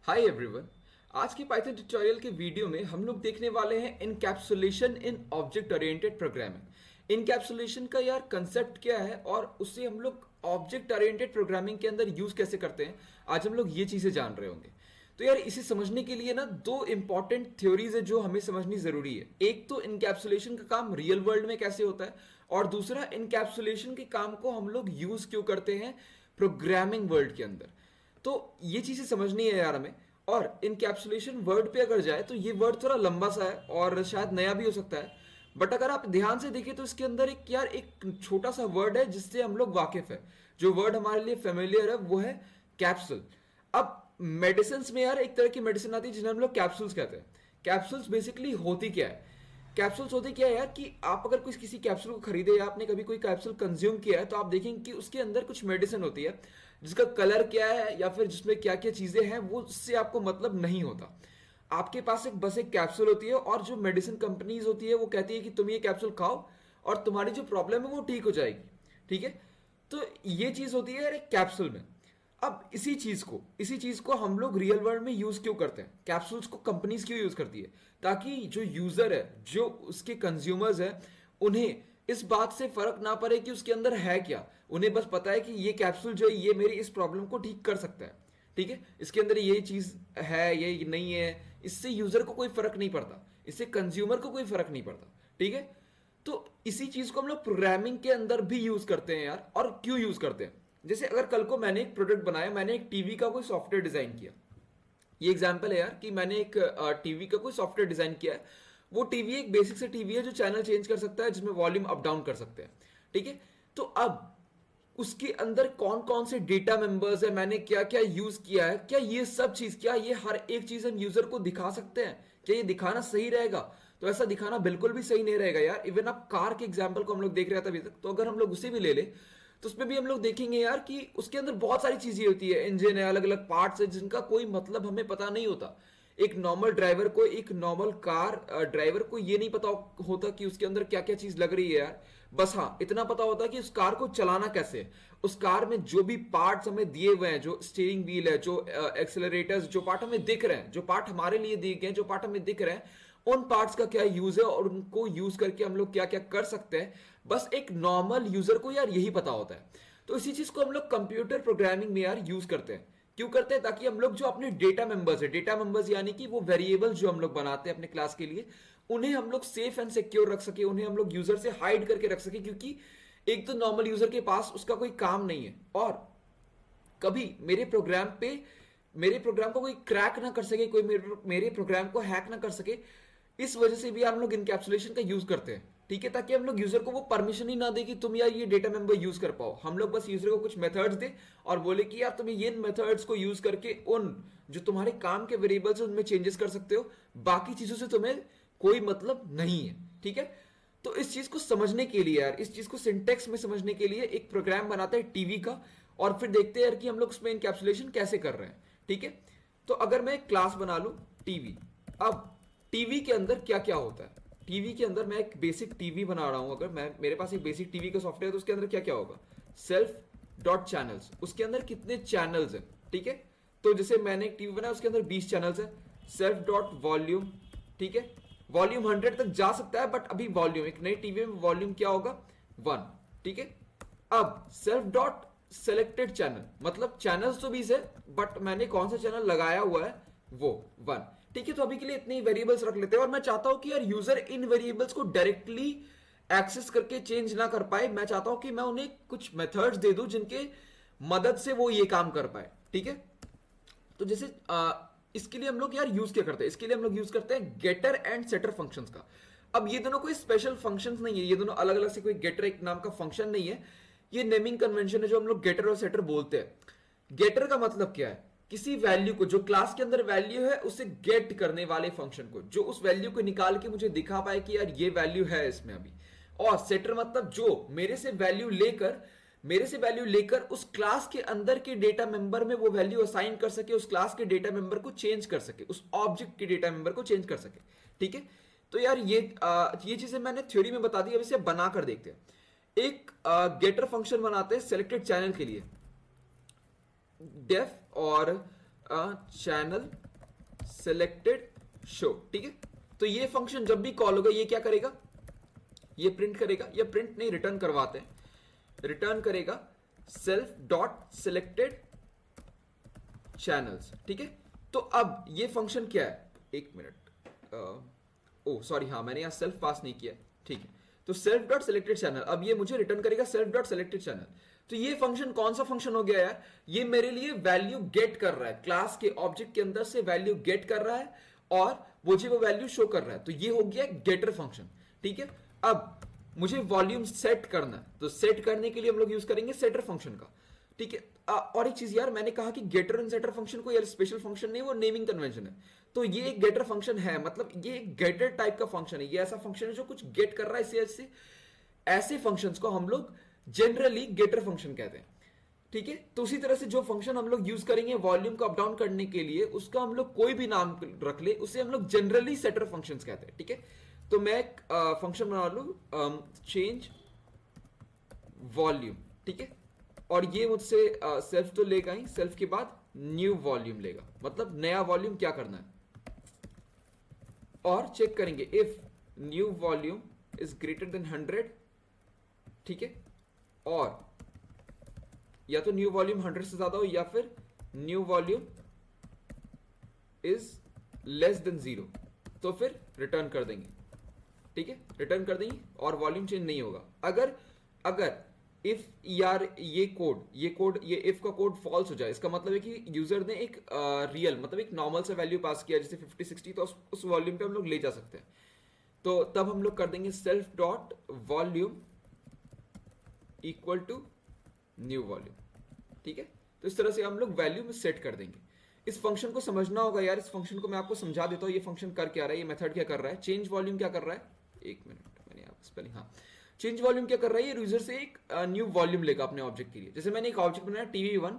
Hi everyone. आज की Python tutorial के वीडियो में हम लोग देखने वाले हैं इनकैप्सुलेशन इन ऑब्जेक्ट ओरिएंटेड प्रोग्रामिंग। इनकैप्सुलेशन का यार कंसेप्ट क्या है और उससे हम लोग ऑब्जेक्ट ओरिएंटेड प्रोग्रामिंग के अंदर यूज कैसे करते हैं, आज हम लोग ये चीजें जान रहे होंगे। तो यार इसे समझने के लिए ना दो इंपॉर्टेंट थ्योरीज है जो हमें समझनी जरूरी है। एक तो इनकैप्सुलेशन का काम रियल वर्ल्ड में कैसे होता है, और दूसरा इनकैप्सुलेशन के काम को हम लोग यूज क्यों करते हैं प्रोग्रामिंग वर्ल्ड के अंदर। तो ये चीजें समझनी है यार हमें। और इनकैप्सुलेशन वर्ड पे अगर जाए तो ये वर्ड थोड़ा लंबा सा है और शायद नया भी हो सकता है, बट अगर आप ध्यान से देखें तो इसके अंदर एक यार एक छोटा सा वर्ड है जिससे हम लोग वाकिफ है। जो वर्ड हमारे लिए फेमिलियर है वो है कैप्सूल। अब मेडिसिन में यार एक तरह की मेडिसिन आती है जिन्हें हम लोग कैप्सूल्स कहते हैं। कैप्सूल्स बेसिकली होती क्या है? कैप्सूल्स होते क्या है यार कि आप अगर कुछ किसी कैप्सूल को खरीदे या आपने कभी कोई कैप्सूल कंज्यूम किया है तो आप देखेंगे कि उसके अंदर कुछ मेडिसिन होती है जिसका कलर क्या है या फिर जिसमें क्या क्या चीजें हैं वो उससे आपको मतलब नहीं होता। आपके पास एक बस एक कैप्सूल होती है और जो मेडिसिन कंपनीज होती है वो कहती है कि तुम ये कैप्सूल खाओ और तुम्हारी जो प्रॉब्लम है वो ठीक हो जाएगी। ठीक है, तो ये चीज होती है यार एक कैप्सूल में। अब इसी चीज को हम लोग रियल वर्ल्ड में यूज क्यों करते हैं? कैप्सूल्स को कंपनीज क्यों यूज करती है? ताकि जो यूजर है, जो उसके कंज्यूमर्स है, उन्हें इस बात से फर्क ना पड़े कि उसके अंदर है क्या। उन्हें बस पता है कि ये कैप्सूल जो है ये मेरी इस प्रॉब्लम को ठीक कर सकता है। ठीक है, इसके अंदर ये चीज है ये नहीं है, इससे यूजर को कोई फर्क नहीं पड़ता, इससे कंज्यूमर को कोई फर्क नहीं पड़ता। ठीक है, तो इसी चीज को हम लोग प्रोग्रामिंग के अंदर भी यूज करते हैं यार। और क्यों यूज करते हैं? जैसे अगर कल को मैंने एक प्रोडक्ट बनाया, मैंने एक टीवी का कोई सॉफ्टवेयर डिजाइन किया। ये एग्जांपल है यार कि मैंने एक टीवी का कोई सॉफ्टवेयर डिजाइन किया है। वो टीवी एक बेसिक से टीवी है जो चैनल चेंज कर सकता है, जिसमें वॉल्यूम अप डाउन कर सकते हैं। ठीक है, तो अब उसके अंदर कौन कौन से डेटा मेंबर्स है, मैंने क्या क्या यूज किया है, क्या ये सब चीज, क्या ये हर एक चीज हम यूजर को दिखा सकते हैं? क्या ये दिखाना सही रहेगा? तो ऐसा दिखाना बिल्कुल भी सही नहीं रहेगा यार। इवन आप कार के एग्जाम्पल को हम लोग देख रहे थे अभी तक, तो अगर हम लोग उसे भी ले ले तो उसमें भी हम लोग देखेंगे यार कि उसके अंदर बहुत सारी चीजें होती है, इंजन है, अलग अलग पार्ट्स है जिनका कोई मतलब हमें पता नहीं होता। एक नॉर्मल ड्राइवर को, एक नॉर्मल कार ड्राइवर को ये नहीं पता होता कि उसके अंदर क्या क्या चीज लग रही है यार। बस हाँ, इतना पता होता है कि उस कार को चलाना कैसे है। उस कार में जो भी पार्ट्स हमें दिए हुए हैं, जो स्टीयरिंग व्हील है, जो एक्सेलरेटर्स, जो पार्ट हमें दिख रहे हैं, जो पार्ट हमारे लिए दिए गए हैं, जो पार्ट हमें दिख रहे हैं, उन पार्ट्स का क्या यूज है और उनको यूज करके हम लोग क्या क्या कर सकते हैं, बस एक नॉर्मल यूजर को यार यही पता होता है। तो इसी चीज को हम लोग कंप्यूटर प्रोग्रामिंग में यार यूज करते हैं। क्यों करते हैं? ताकि हम लोग जो अपने डेटा मेंबर्स है, डेटा मेंबर्स यानी कि वो वेरिएबल जो हम लोग बनाते हैं अपने क्लास के लिए, उन्हें हम लोग सेफ एंड सिक्योर रख सके, उन्हें हम लोग यूजर से हाइड करके रख सके। क्योंकि एक तो नॉर्मल यूजर के पास उसका कोई काम नहीं है और कभी मेरे प्रोग्राम को कोई क्रैक ना कर सके, कोई मेरे प्रोग्राम को हैक ना कर सके। इस वजह से भी हम लोग इनकैप्सुलेशन का यूज करते हैं। ठीक है, ताकि हम लोग यूजर को वो परमिशन ही ना दे कि तुम यार ये डेटा मेंबर यूज कर पाओ। हम लोग बस यूजर को कुछ मेथड्स दे और बोले कि यार तुम ये मेथड्स को यूज करके उन जो तुम्हारे काम के वेरिएबल्स उनमें चेंजेस कर सकते हो, बाकी चीजों से तुम्हें कोई मतलब नहीं है। ठीक है, तो इस चीज को समझने के लिए यार, इस चीज को सिंटेक्स में समझने के लिए एक प्रोग्राम बनाते हैं टीवी का, और फिर देखते हैं यार कि हम लोग उसमें इनकैप्सुलेशन कैसे कर रहे हैं। ठीक है, तो अगर मैं एक क्लास बना लूं टीवी। अब टीवी के अंदर क्या क्या होता है? टीवी के अंदर मैं एक बेसिक टीवी बना रहा हूं, अगर मैं मेरे पास एक बेसिक टीवी का सॉफ्टवेयर है तो उसके अंदर क्या क्या होगा? सेल्फ डॉट चैनल्स, उसके अंदर कितने चैनल्स हैं। ठीक है, तो जैसे मैंने एक टीवी बनाया उसके अंदर 20 चैनल्स है। सेल्फ डॉट वॉल्यूम, ठीक है, वॉल्यूम 100 तक जा सकता है, बट अभी वॉल्यूम, एक नई टीवी में वॉल्यूम क्या होगा? 1। ठीक है, अब सेल्फ डॉट सेलेक्टेड चैनल, मतलब चैनल्स तो 20 है बट मैंने कौन सा चैनल लगाया हुआ है वो 1। ठीक है, तो अभी के लिए इतने वेरिएबल्स रख लेते हैं और मैं चाहता हूं कि यार यूजर इन वेरिएबल्स को डायरेक्टली एक्सेस करके चेंज ना कर पाए। मैं चाहता हूं कि मैं उन्हें कुछ मेथड्स दे दूं जिनके मदद से वो ये काम कर पाए। ठीक है, तो जैसे इसके लिए हम लोग यार यूज क्या करते हैं? इसके लिए हम लोग यूज करते हैं गेटर एंड सेटर फंक्शंस का। अब ये दोनों कोई स्पेशल फंक्शंस नहीं है, ये दोनों अलग अलग से कोई गेटर एक नाम का फंक्शन नहीं है, ये नेमिंग कन्वेंशन है जो हम लोग गेटर और सेटर बोलते हैं। गेटर का मतलब क्या है? किसी वैल्यू को, जो क्लास के अंदर वैल्यू है उसे गेट करने वाले फंक्शन को, जो उस वैल्यू को निकाल के मुझे दिखा पाए कि यार ये वैल्यू है इसमें अभी। और सेटर मतलब जो मेरे से वैल्यू लेकर उस क्लास के अंदर के डेटा मेंबर में वो वैल्यू असाइन कर सके, उस क्लास के डेटा मेंबर को चेंज कर सके, उस ऑब्जेक्ट के डेटा मेंबर को चेंज कर सके। ठीक है, तो यार ये चीजें मैंने थ्योरी में बता दी, अब इसे बना कर देखते हैं। एक गेटर फंक्शन बनाते हैं सेलेक्टेड चैनल के लिए, डेफ और चैनल सेलेक्टेड शो, ठीक है। तो ये फंक्शन जब भी कॉल होगा ये क्या करेगा, ये प्रिंट करेगा, या प्रिंट नहीं रिटर्न करवाते हैं, रिटर्न करेगा सेल्फ डॉट सिलेक्टेड चैनल्स, ठीक है। तो अब ये फंक्शन क्या है, एक मिनट, ओ सॉरी, हाँ मैंने यहां सेल्फ पास नहीं किया, ठीक है। तो सेल्फ डॉट सिलेक्टेड चैनल, अब ये मुझे रिटर्न करेगा सेल्फ डॉट सिलेक्टेड चैनल। तो ये फंक्शन कौन सा फंक्शन हो गया यार, ये मेरे लिए वैल्यू गेट कर रहा है, क्लास के ऑब्जेक्ट के अंदर से वैल्यू गेट कर रहा है और मुझे वो वैल्यू शो कर रहा है। तो ये हो गया गेटर फंक्शन, ठीक है। अब मुझे वॉल्यूम सेट करना है, तो सेट करने के लिए हम लोग यूज करेंगे सेटर फंक्शन का, ठीक है। और एक चीज यार, मैंने कहा कि गेटर एंड सेटर फंक्शन कोई स्पेशल फंक्शन नहीं, वो नेमिंग कन्वेंशन है। तो ये एक गेटर फंक्शन है, मतलब ये एक गेटर टाइप का फंक्शन है, ये ऐसा फंक्शन है जो कुछ गेट कर रहा है, इसे ऐसे फंक्शंस को हम लोग जनरली गेटर फंक्शन कहते हैं, ठीक है। तो उसी तरह से जो फंक्शन हम लोग यूज करेंगे वॉल्यूम को अप डाउन करने के लिए, उसका हम लोग कोई भी नाम रख ले, उसे हम लोग जनरली सेटर फंक्शंस कहते हैं, ठीक है। तो मैं एक फंक्शन बना लू, चेंज वॉल्यूम, ठीक है। और ये मुझसे सेल्फ तो लेगा ही, सेल्फ के बाद न्यू वॉल्यूम लेगा, मतलब नया वॉल्यूम क्या करना है, और चेक करेंगे if new volume is greater than 100, ठीक है। और या तो न्यू वॉल्यूम 100 से ज्यादा हो, या फिर new volume is less than 0, तो फिर रिटर्न कर देंगे, ठीक है, रिटर्न कर देंगे और वॉल्यूम चेंज नहीं होगा। अगर इफ यार ये इफ का कोड फॉल्स हो जाए, इसका मतलब है कि यूजर ने एक रियल मतलब एक नॉर्मल सा वैल्यू पास किया जैसे 50-60, तो उस वॉल्यूम पे हम लोग ले जा सकते हैं। तो तब हम लोग कर देंगे self dot volume equal to new volume, ठीक है। तो इस तरह से हम लोग वैल्यू में सेट कर देंगे। इस फंक्शन को समझना होगा यार, इस फंक्शन को मैं आपको समझा देता हूँ, ये फंक्शन कर क्या रहा है, ये मेथड क्या कर रहा है। चेंज वॉल्यूम क्या कर रहा है, एक मिनट मैंने आपको स्पेलिंग, हाँ, चेंज वॉल्यूम क्या कर रहा है, ये यूजर से एक न्यू वॉल्यूम लेगा अपने ऑब्जेक्ट के लिए। जैसे मैंने एक ऑब्जेक्ट बनाया tv1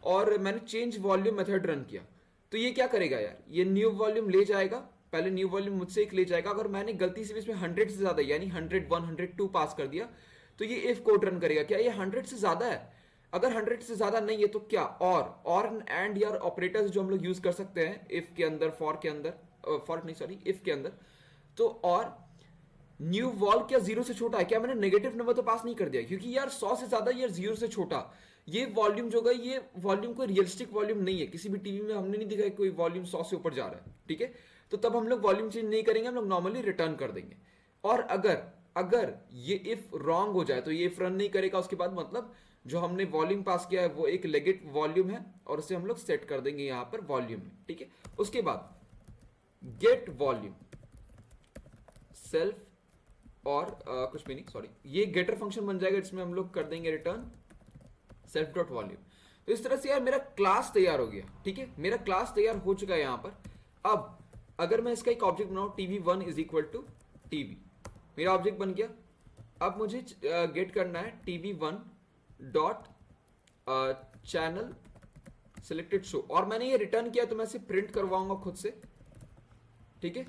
और मैंने चेंज वॉल्यूम मेथड रन किया, तो ये क्या करेगा यार, ये न्यू वॉल्यूम ले जाएगा, पहले न्यू वॉल्यूम मुझसे एक ले जाएगा। अगर मैंने गलती से इसमें 100 से ज्यादा यानी 101 102 पास कर दिया, तो ये इफ कोड रन करेगा, क्या ये 100 से ज्यादा है। अगर 100 से ज्यादा नहीं है तो क्या, और एंड या ऑपरेटर्स जो हम लोग यूज कर सकते हैं इफ के अंदर, फॉर के अंदर, फॉर नहीं सॉरी इफ के अंदर। तो और न्यू वॉल क्या 0 से छोटा है, क्या मैंने नेगेटिव नंबर तो पास नहीं कर दिया, क्योंकि यार 100 से ज्यादा या 0 से छोटा ये वॉल्यूम जो है, ये वॉल्यूम कोई रियलिस्टिक वॉल्यूम नहीं है। किसी भी टीवी में हमने नहीं दिखा कोई वॉल्यूम 100 से ऊपर जा रहा है, ठीक है। तो तब हम लोग वॉल्यूम चेंज नहीं करेंगे, हम लोग नॉर्मली रिटर्न कर देंगे। और अगर ये इफ रॉन्ग हो जाए तो ये इफ रन नहीं करेगा उसके बाद, मतलब जो हमने वॉल्यूम पास किया है वो एक लेगिट वॉल्यूम है और उसे हम लोग सेट कर देंगे यहां पर वॉल्यूम में, ठीक है। उसके बाद गेट वॉल्यूम सेल्फ और कुछ भी नहीं सॉरी, ये गेटर फंक्शन बन जाएगा जिसमें हम लोग कर देंगे रिटर्न सेल्फ डॉट वॉल्यूम। तो इस तरह से यार मेरा क्लास तैयार हो गया, ठीक है, मेरा क्लास तैयार हो चुका है यहां पर। अब अगर मैं इसका एक ऑब्जेक्ट बनाऊं tv1 is equal to tv, मेरा ऑब्जेक्ट बन गया। अब मुझे गेट करना है tv1 dot channel selected show, और मैंने ये रिटर्न किया तो मैं इसे प्रिंट करवाऊंगा खुद से, ठीक है,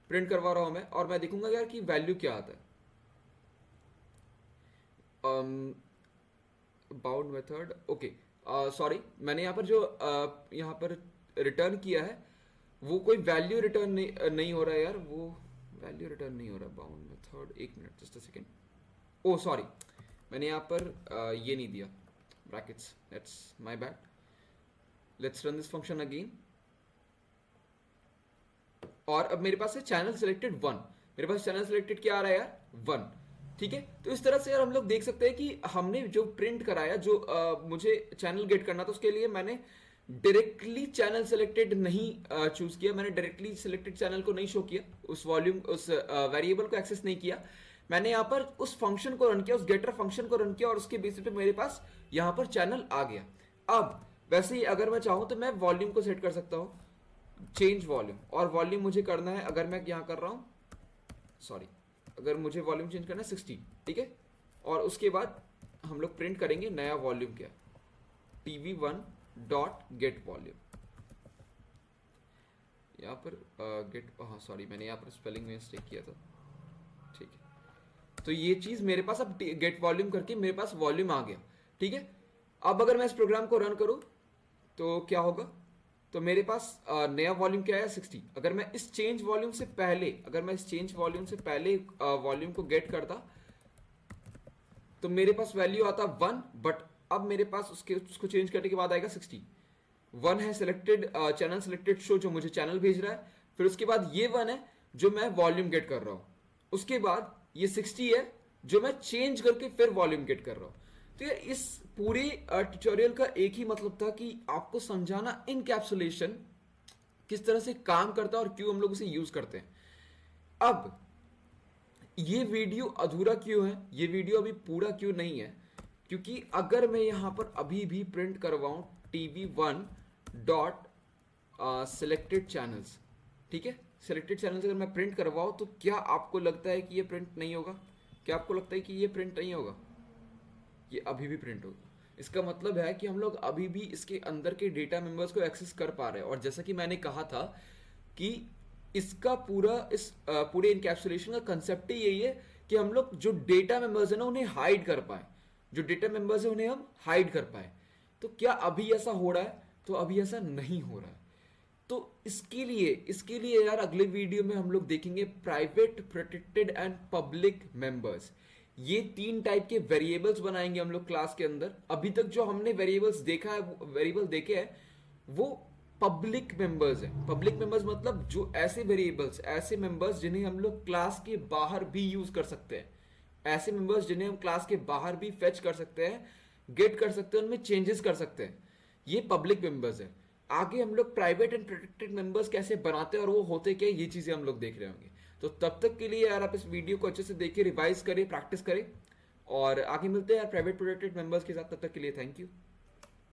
प्रिंट करवा रहा हूं मैं, और मैं देखूंगा यार कि वैल्यू क्या आता है। बाउंड मेथड, ओके, सॉरी मैंने यहाँ पर जो यहाँ पर रिटर्न किया है वो कोई वैल्यू रिटर्न नहीं हो रहा है यार, वो वैल्यू रिटर्न नहीं हो रहा। बाउंड मेथड, एक minute just a second, oh sorry मैंने यहाँ पर ये नहीं दिया brackets, that's my bad. Let's run this function again, और अब मेरे पास है चैनल सिलेक्टेड 1, मेरे पास चैनल सिलेक्टेड क्या आ रहा है यार 1, ठीक है। तो इस तरह से यार हम लोग देख सकते हैं कि हमने जो प्रिंट कराया, जो मुझे चैनल गेट करना था उसके लिए मैंने डायरेक्टली चैनल सिलेक्टेड नहीं चूज किया, मैंने डायरेक्टली सिलेक्टेड चैनल को नहीं शो किया, उस वॉल्यूम उस वेरिएबल को एक्सेस नहीं किया, मैंने यहाँ पर उस फंक्शन को रन किया, उस गेटर फंक्शन को रन किया, और उसके बेसिस पे मेरे पास यहाँ पर चैनल आ गया। अब वैसे ही अगर मैं चाहूँ तो मैं वॉल्यूम को सेट कर सकता हूँ, चेंज वॉल्यूम, और वॉल्यूम मुझे करना है, अगर मैं यहाँ कर रहा हूँ सॉरी, अगर मुझे वॉल्यूम चेंज करना है 60, ठीक है। और उसके बाद हम लोग प्रिंट करेंगे नया वॉल्यूम क्या, tv1 डॉट गेट वॉल्यूम, यहाँ पर गेट, हाँ सॉरी मैंने यहाँ पर स्पेलिंग में मिस्टेक किया था, ठीक है। तो ये चीज मेरे पास अब गेट वॉल्यूम करके मेरे पास वॉल्यूम आ गया, ठीक है। अब अगर मैं इस प्रोग्राम को रन करूं तो क्या होगा, तो मेरे पास नया वॉल्यूम क्या है 60। अगर मैं इस चेंज वॉल्यूम से पहले वॉल्यूम को गेट करता तो मेरे पास वैल्यू आता 1, बट अब मेरे पास उसको चेंज करने के बाद आएगा 60। 1 है सिलेक्टेड चैनल सेलेक्टेड शो जो मुझे चैनल भेज रहा है, फिर उसके बाद ये 1 है जो मैं वॉल्यूम गेट कर रहा हूं, उसके बाद ये 60 है जो मैं चेंज करके फिर वॉल्यूम गेट कर रहा हूं। तो ये इस पूरे ट्यूटोरियल का एक ही मतलब था कि आपको समझाना इनकैप्सुलेशन किस तरह से काम करता है और क्यों हम लोग उसे यूज करते हैं। अब ये वीडियो अधूरा क्यों है, ये वीडियो अभी पूरा क्यों नहीं है, क्योंकि अगर मैं यहां पर अभी भी प्रिंट करवाऊं TV1 डॉट सिलेक्टेड चैनल्स, ठीक है, सिलेक्टेड चैनल्स अगर मैं प्रिंट करवाऊं तो क्या आपको लगता है कि ये प्रिंट नहीं होगा? क्या आपको लगता है कि ये प्रिंट नहीं होगा? ये अभी भी प्रिंट होगा। इसका मतलब है कि हम लोग अभी भी इसके अंदर के डेटा मेंबर्स को एक्सेस कर पा रहे हैं। और जैसा कि मैंने कहा था कि इसका पूरे इनकैप्सुलेशन का कंसेप्ट ही यही है कि हम लोग जो डेटा मेंबर्स है ना उन्हें हाइड कर पाए, जो डेटा मेंबर्स है उन्हें हम हाइड कर पाए। तो क्या अभी ऐसा हो रहा है? तो अभी ऐसा नहीं हो रहा है। तो इसके लिए यार अगले वीडियो में हम लोग देखेंगे private, protected and public members. ये 3 टाइप के वेरिएबल्स बनाएंगे हम लोग क्लास के अंदर। अभी तक जो हमने वेरिएबल देखे हैं वो पब्लिक मेंबर्स हैं। पब्लिक मेंबर्स मतलब जो ऐसे मेंबर्स जिन्हें हम लोग क्लास के बाहर भी यूज कर सकते हैं, ऐसे मेंबर्स जिन्हें हम क्लास के बाहर भी फेच कर सकते हैं, गेट कर सकते हैं, उनमें चेंजेस कर सकते हैं। ये पब्लिक मेंबर्स है। आगे हम लोग प्राइवेट एंड प्रोटेक्टेड मेंबर्स कैसे बनाते हैं और वो होते क्या, ये चीजें हम लोग देख रहे होंगे। तो तब तक के लिए यार आप इस वीडियो को अच्छे से देखिए, रिवाइज करें, प्रैक्टिस करें, और आगे मिलते हैं यार प्राइवेट प्रोटेक्टेड मेंबर्स के साथ। तब तक के लिए थैंक यू।